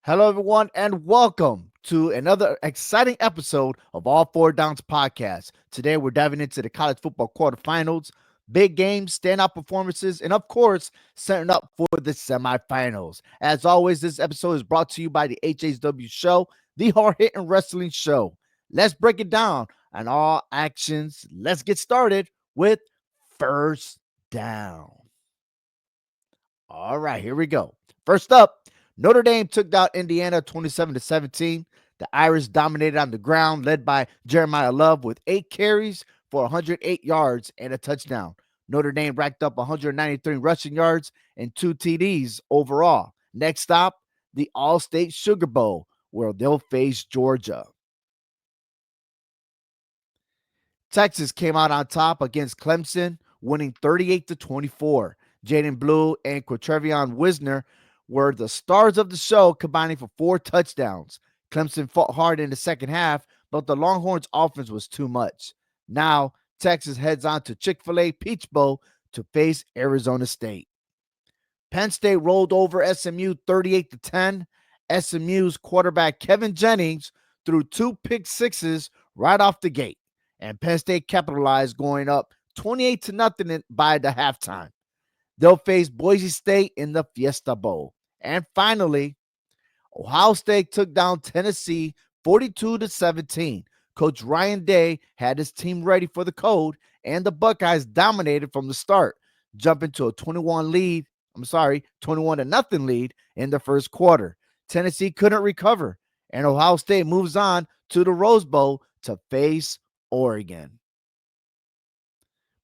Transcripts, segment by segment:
Hello, everyone, and welcome to another exciting episode of All Four Downs podcast. Today, we're diving into the college football quarterfinals, big games, standout performances, and of course, setting up for the semifinals. As always, this episode is brought to you by the HHW Show, the hard hitting wrestling show. Let's break it down on all actions. Let's get started with first down. All right, here we go. First up, Notre Dame took down Indiana 27-17. The Irish dominated on the ground, led by Jeremiah Love with 8 carries for 108 yards and a touchdown. Notre Dame racked up 193 rushing yards and 2 TDs overall. Next stop, the All-State Sugar Bowl, where they'll face Georgia. Texas came out on top against Clemson, winning 38-24. Jaden Blue and Quatrevion Wisner were the stars of the show, combining for 4 touchdowns. Clemson fought hard in the second half, but the Longhorns' offense was too much. Now, Texas heads on to Chick-fil-A Peach Bowl to face Arizona State. Penn State rolled over SMU 38-10. SMU's quarterback Kevin Jennings threw 2 pick sixes right off the gate, and Penn State capitalized, going up 28-0 by the halftime. They'll face Boise State in the Fiesta Bowl. And finally, Ohio State took down Tennessee 42-17. Coach Ryan Day had his team ready for the code, and the Buckeyes dominated from the start, jumping to a 21-0 lead in the first quarter. Tennessee couldn't recover, and Ohio State moves on to the Rose Bowl to face Oregon.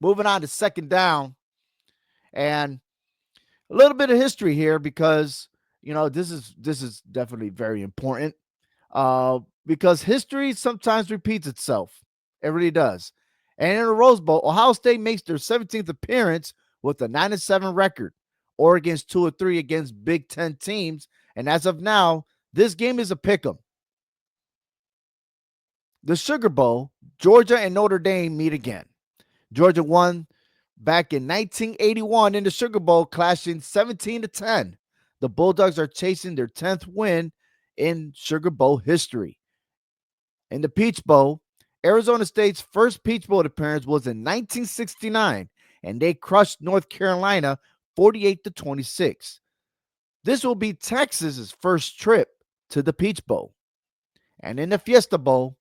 Moving on to second down, and a little bit of history here because this is definitely very important because history sometimes repeats itself. It really does. And in the Rose Bowl, Ohio State makes their 17th appearance with a 9-7 record. Oregon's 2-3 against Big Ten teams, and as of now, this game is a pick'em. The Sugar Bowl, Georgia and Notre Dame meet again. Georgia won back in 1981 in the Sugar Bowl, clashing 17-10. The Bulldogs are chasing their 10th win in Sugar Bowl history. In the Peach Bowl, Arizona State's first Peach Bowl appearance was in 1969, and they crushed North Carolina 48-26. This will be Texas's first trip to the Peach Bowl. And in the Fiesta Bowl,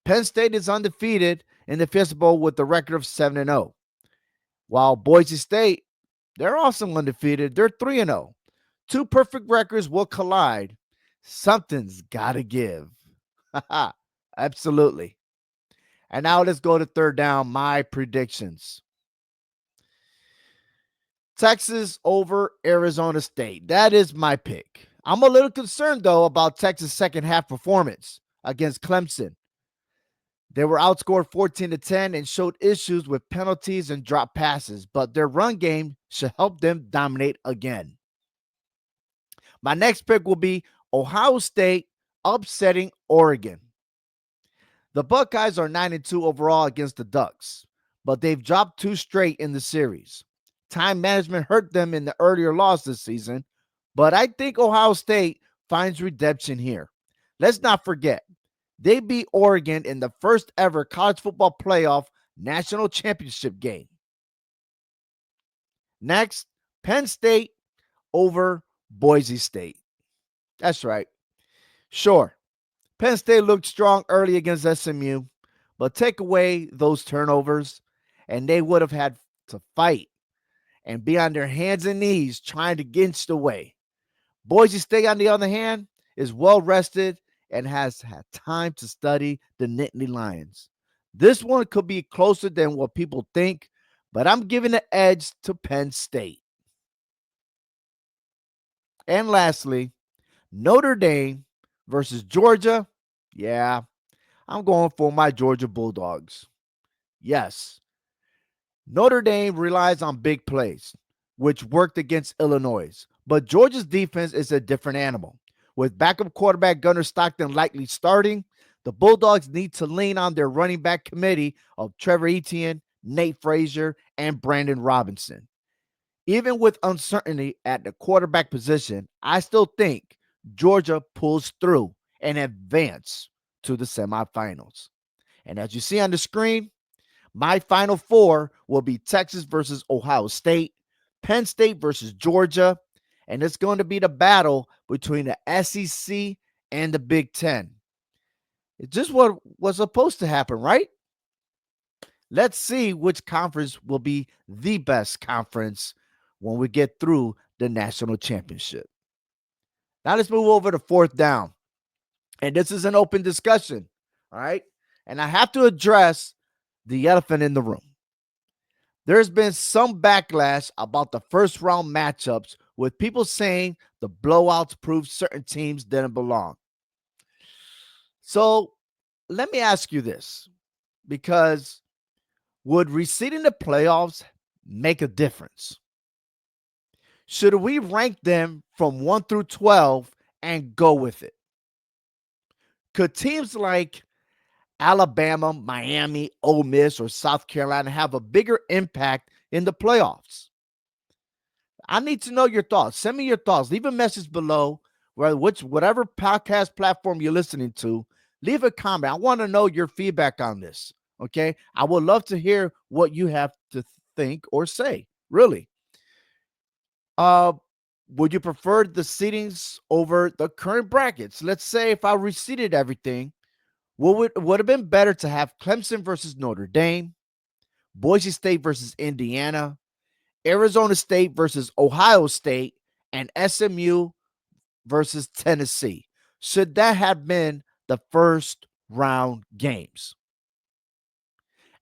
Penn State is undefeated in the Fiesta Bowl with a record of 7-0. While Boise State, they're also undefeated. They're 3-0. 2 perfect records will collide. Something's got to give. Absolutely. And now let's go to third down. My predictions. Texas over Arizona State. That is my pick. I'm a little concerned, though, about Texas' second half performance against Clemson. They were outscored 14-10 and showed issues with penalties and drop passes, but their run game should help them dominate again. My next pick will be Ohio State upsetting Oregon. The Buckeyes are 9-2 overall against the Ducks, but they've dropped 2 straight in the series. Time management hurt them in the earlier loss this season, but I think Ohio State finds redemption here. Let's not forget, they beat Oregon in the first ever college football playoff national championship game. Next, Penn State over Boise State. That's right. Sure, Penn State looked strong early against SMU, but take away those turnovers, and they would have had to fight and be on their hands and knees trying to get away. Boise State, on the other hand, is well rested and has had time to study the Nittany Lions. This one could be closer than what people think, but I'm giving the edge to Penn State. And lastly, Notre Dame versus Georgia. Yeah, I'm going for my Georgia Bulldogs. Yes, Notre Dame relies on big plays, which worked against Illinois, but Georgia's defense is a different animal. With backup quarterback Gunnar Stockton likely starting, the Bulldogs need to lean on their running back committee of Trevor Etienne, Nate Frazier, and Brandon Robinson. Even with uncertainty at the quarterback position, I still think Georgia pulls through and advance to the semifinals. And as you see on the screen, my final four will be Texas versus Ohio State, Penn State versus Georgia, and it's going to be the battle between the SEC and the Big Ten. It's just what was supposed to happen, right? Let's see which conference will be the best conference when we get through the national championship. Now let's move over to fourth down. And this is an open discussion, all right? And I have to address the elephant in the room. There's been some backlash about the first round matchups with people saying the blowouts proved certain teams didn't belong. So let me ask you this, because would reseeding the playoffs make a difference? Should we rank them from 1 through 12 and go with it? Could teams like Alabama, Miami, Ole Miss, or South Carolina have a bigger impact in the playoffs? I need to know your thoughts. Send me your thoughts. Leave a message below, whatever podcast platform you're listening to. Leave a comment. I want to know your feedback on this. Okay, I would love to hear what you have to think or say. Really. Uh, would you prefer the seedings over the current brackets? Let's say if I reseeded everything, what would have been better to have Clemson versus Notre Dame, Boise State versus Indiana, Arizona State versus Ohio State, and SMU versus Tennessee? Should that have been the first round games?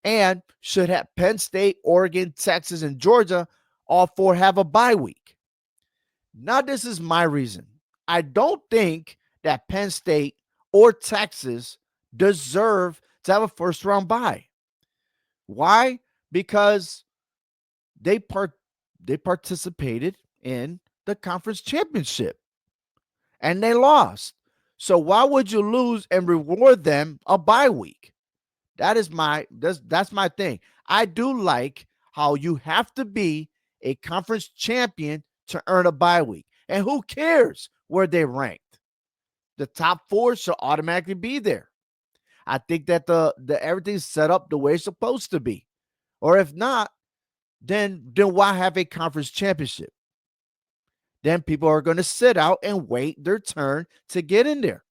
And should have Penn State, Oregon, Texas, and Georgia all four have a bye week? Now, this is my reason. I don't think that Penn State or Texas deserve to have a first round bye. Why? Because they participated in the conference championship and they lost. So why would you lose and reward them a bye week? That's my thing. I do like how you have to be a conference champion to earn a bye week. And who cares where they ranked? The top four should automatically be there. I think that the everything's set up the way it's supposed to be. Or if not, then why have a conference championship? Then people are going to sit out and wait their turn to get in there.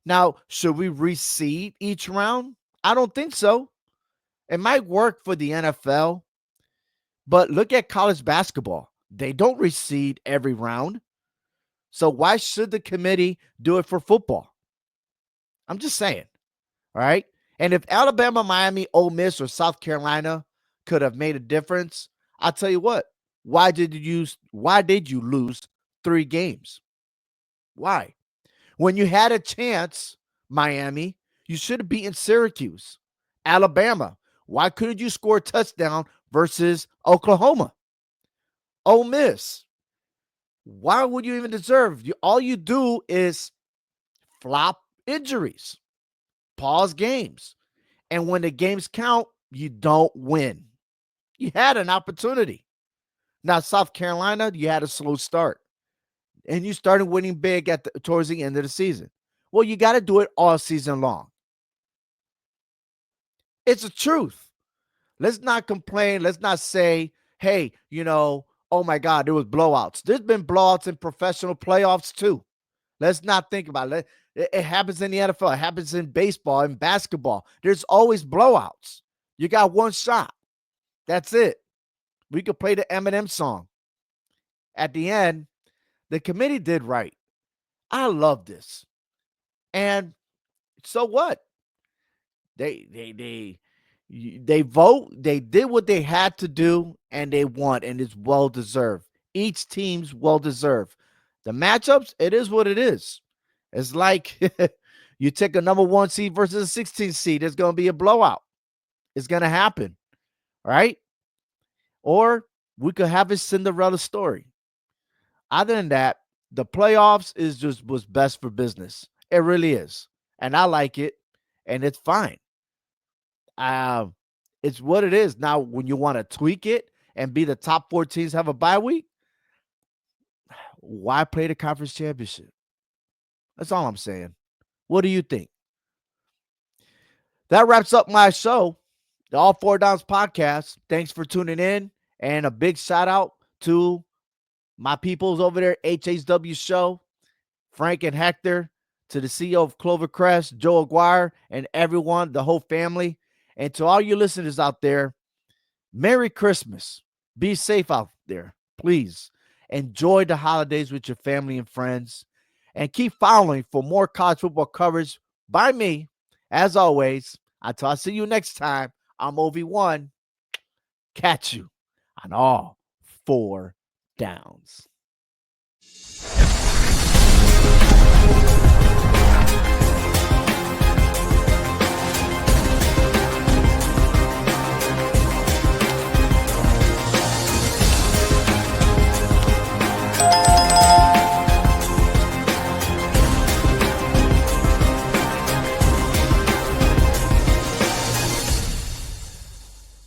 Now, should we reseed each round? I don't think so. It might work for the NFL, but look at college basketball. They don't reseed every round. So why should the committee do it for football? I'm just saying. All right. And if Alabama, Miami, Ole Miss, or South Carolina could have made a difference, I'll tell you what. Why did you lose 3 games? Why? When you had a chance, Miami, you should have beaten Syracuse. Alabama, why couldn't you score a touchdown versus Oklahoma? Ole Miss, why would you even deserve? All you do is flop injuries, pause games. And when the games count, you don't win. You had an opportunity. Now, South Carolina, you had a slow start. And you started winning big towards the end of the season. Well, you got to do it all season long. It's the truth. Let's not complain. Let's not say, hey, oh my God, there was blowouts. There's been blowouts in professional playoffs too. Let's not think about it. It happens in the NFL. It happens in baseball and basketball. There's always blowouts. You got one shot. That's it. We could play the Eminem song. At the end, the committee did right. I love this. And so what? They vote. They did what they had to do, and they won, and it's well deserved. Each team's well deserved. The matchups, it is what it is. It's like you take a number 1 seed versus a 16 seed. It's going to be a blowout. It's going to happen, right? Or we could have a Cinderella story. Other than that, the playoffs was best for business. It really is, and I like it, and it's fine. It's what it is. Now, when you want to tweak it and be the top 4 teams have a bye week, why play the conference championship? That's all I'm saying. What do you think? That wraps up my show, the All Four Downs podcast. Thanks for tuning in. And a big shout out to my peoples over there, HHW Show, Frank and Hector, to the CEO of Clovercrest, Joe Aguirre, and everyone, the whole family. And to all you listeners out there, Merry Christmas. Be safe out there. Please enjoy the holidays with your family and friends. And keep following for more college football coverage by me. As always, until I see you next time, I'm Ovi. Catch you on all four downs.